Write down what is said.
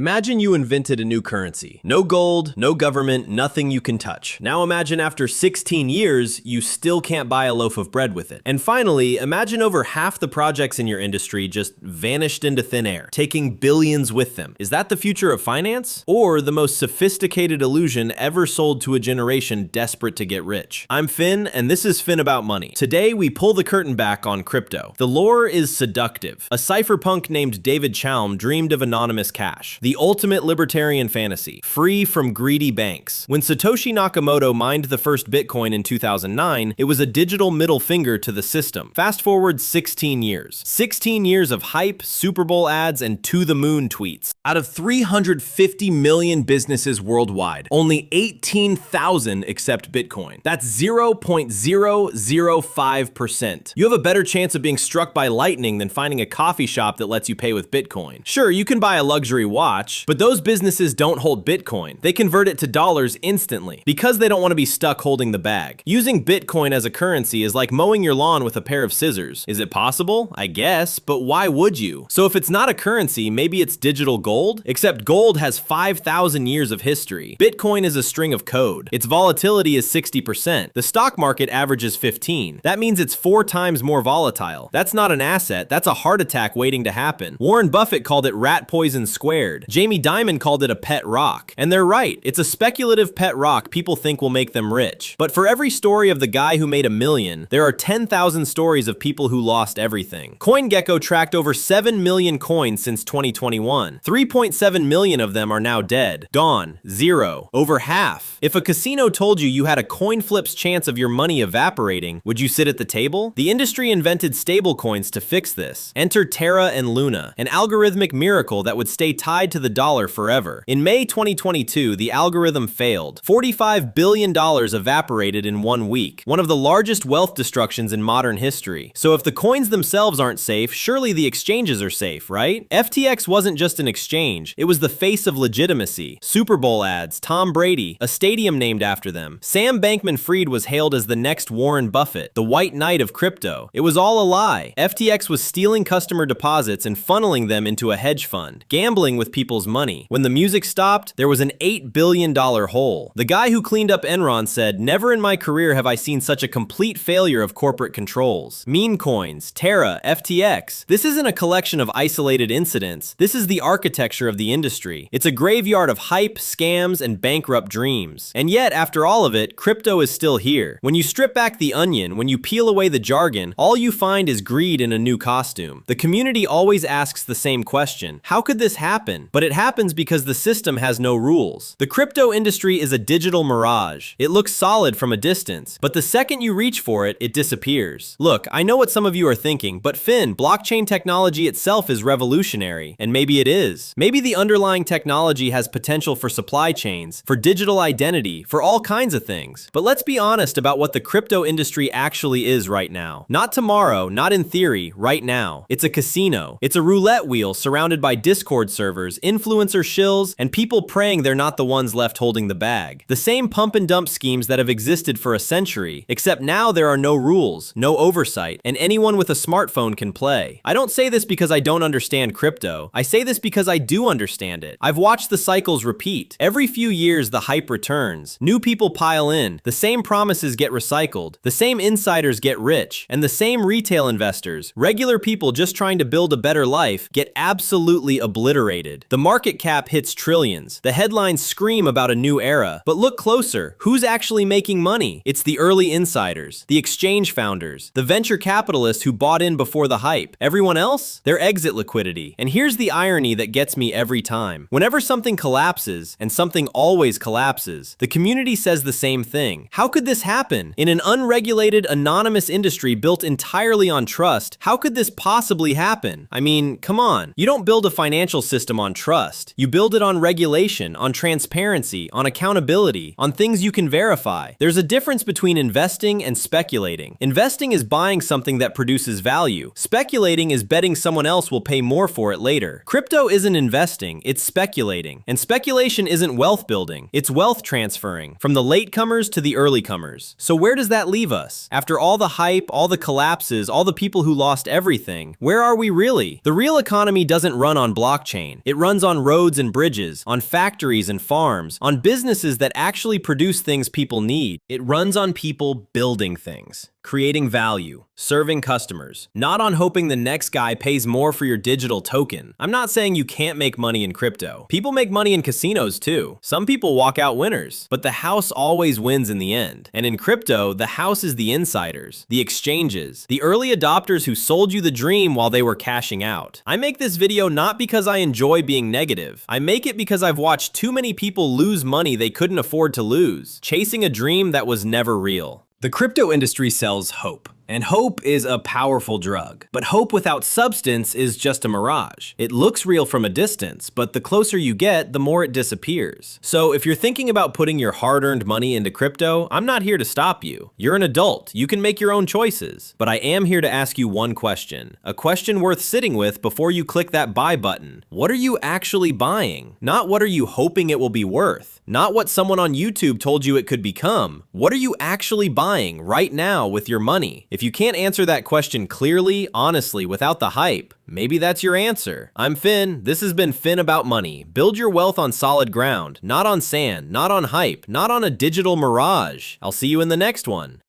Imagine you invented a new currency. No gold, no government, nothing you can touch. Now imagine after 16 years, you still can't buy a loaf of bread with it. And finally, imagine over half the projects in your industry just vanished into thin air, taking billions with them. Is that the future of finance? Or the most sophisticated illusion ever sold to a generation desperate to get rich? I'm Finn, and this is Finn About Money. Today, we pull the curtain back on crypto. The lore is seductive. A cypherpunk named David Chaum dreamed of anonymous cash. The ultimate libertarian fantasy, free from greedy banks. When Satoshi Nakamoto mined the first Bitcoin in 2009, it was a digital middle finger to the system. Fast forward 16 years. 16 years of hype, Super Bowl ads, and to-the-moon tweets. Out of 350 million businesses worldwide, only 18,000 accept Bitcoin. That's 0.005%. You have a better chance of being struck by lightning than finding a coffee shop that lets you pay with Bitcoin. Sure, you can buy a luxury watch, but those businesses don't hold Bitcoin. They convert it to dollars instantly because they don't want to be stuck holding the bag. Using Bitcoin as a currency is like mowing your lawn with a pair of scissors. Is it possible? I guess, but why would you? So if it's not a currency, maybe it's digital gold? Except gold has 5,000 years of history. Bitcoin is a string of code. Its volatility is 60%. The stock market averages 15. That means it's 4 times more volatile. That's not an asset, that's a heart attack waiting to happen. Warren Buffett called it rat poison squared. Jamie Dimon called it a pet rock. And they're right, it's a speculative pet rock people think will make them rich. But for every story of the guy who made $1 million, there are 10,000 stories of people who lost everything. CoinGecko tracked over 7 million coins since 2021. 3.7 million of them are now dead. Gone. Zero. Over half. If a casino told you you had a coin flip's chance of your money evaporating, would you sit at the table? The industry invented stablecoins to fix this. Enter Terra and Luna, an algorithmic miracle that would stay tied to the dollar forever. In May 2022, the algorithm failed. $45 billion evaporated in 1 week, one of the largest wealth destructions in modern history. So if the coins themselves aren't safe, surely the exchanges are safe, right? FTX wasn't just an exchange, it was the face of legitimacy. Super Bowl ads, Tom Brady, a stadium named after them. Sam Bankman-Fried was hailed as the next Warren Buffett, the white knight of crypto. It was all a lie. FTX was stealing customer deposits and funneling them into a hedge fund, gambling with people's money. When the music stopped, there was an $8 billion hole. The guy who cleaned up Enron said, "Never in my career have I seen such a complete failure of corporate controls." Meme coins, Terra, FTX. This isn't a collection of isolated incidents. This is the architecture of the industry. It's a graveyard of hype, scams, and bankrupt dreams. And yet, after all of it, crypto is still here. When you strip back the onion, when you peel away the jargon, all you find is greed in a new costume. The community always asks the same question: how could this happen? But it happens because the system has no rules. The crypto industry is a digital mirage. It looks solid from a distance, but the second you reach for it, it disappears. Look, I know what some of you are thinking, but Finn, blockchain technology itself is revolutionary, and maybe it is. Maybe the underlying technology has potential for supply chains, for digital identity, for all kinds of things. But let's be honest about what the crypto industry actually is right now. Not tomorrow, not in theory, right now. It's a casino. It's a roulette wheel surrounded by Discord servers, influencer shills, and people praying they're not the ones left holding the bag. The same pump and dump schemes that have existed for a century, except now there are no rules, no oversight, and anyone with a smartphone can play. I don't say this because I don't understand crypto. I say this because I do understand it. I've watched the cycles repeat. Every few years the hype returns. New people pile in. The same promises get recycled. The same insiders get rich. And the same retail investors, regular people just trying to build a better life, get absolutely obliterated. The market cap hits trillions. The headlines scream about a new era. But look closer. Who's actually making money? It's the early insiders, the exchange founders, the venture capitalists who bought in before the hype. Everyone else? Their exit liquidity. And here's the irony that gets me every time. Whenever something collapses, and something always collapses, the community says the same thing. How could this happen? In an unregulated, anonymous industry built entirely on trust, how could this possibly happen? I mean, come on. You don't build a financial system on trust. You build it on regulation, on transparency, on accountability, on things you can verify. There's a difference between investing and speculating. Investing is buying something that produces value. Speculating is betting someone else will pay more for it later. Crypto isn't investing, it's speculating. And speculation isn't wealth building, it's wealth transferring, from the latecomers to the earlycomers. So where does that leave us? After all the hype, all the collapses, all the people who lost everything, where are we really? The real economy doesn't run on blockchain. It runs runs on roads and bridges, on factories and farms, on businesses that actually produce things people need. It runs on people building things, creating value, serving customers, not on hoping the next guy pays more for your digital token. I'm not saying you can't make money in crypto. People make money in casinos too. Some people walk out winners, but the house always wins in the end. And in crypto, the house is the insiders, the exchanges, the early adopters who sold you the dream while they were cashing out. I make this video not because I enjoy being negative. I make it because I've watched too many people lose money they couldn't afford to lose, chasing a dream that was never real. The crypto industry sells hope. And hope is a powerful drug. But hope without substance is just a mirage. It looks real from a distance, but the closer you get, the more it disappears. So if you're thinking about putting your hard-earned money into crypto, I'm not here to stop you. You're an adult. You can make your own choices. But I am here to ask you one question. A question worth sitting with before you click that buy button. What are you actually buying? Not what are you hoping it will be worth. Not what someone on YouTube told you it could become. What are you actually buying right now with your money? If you can't answer that question clearly, honestly, without the hype, maybe that's your answer. I'm Finn. This has been Finn About Money. Build your wealth on solid ground, not on sand, not on hype, not on a digital mirage. I'll see you in the next one.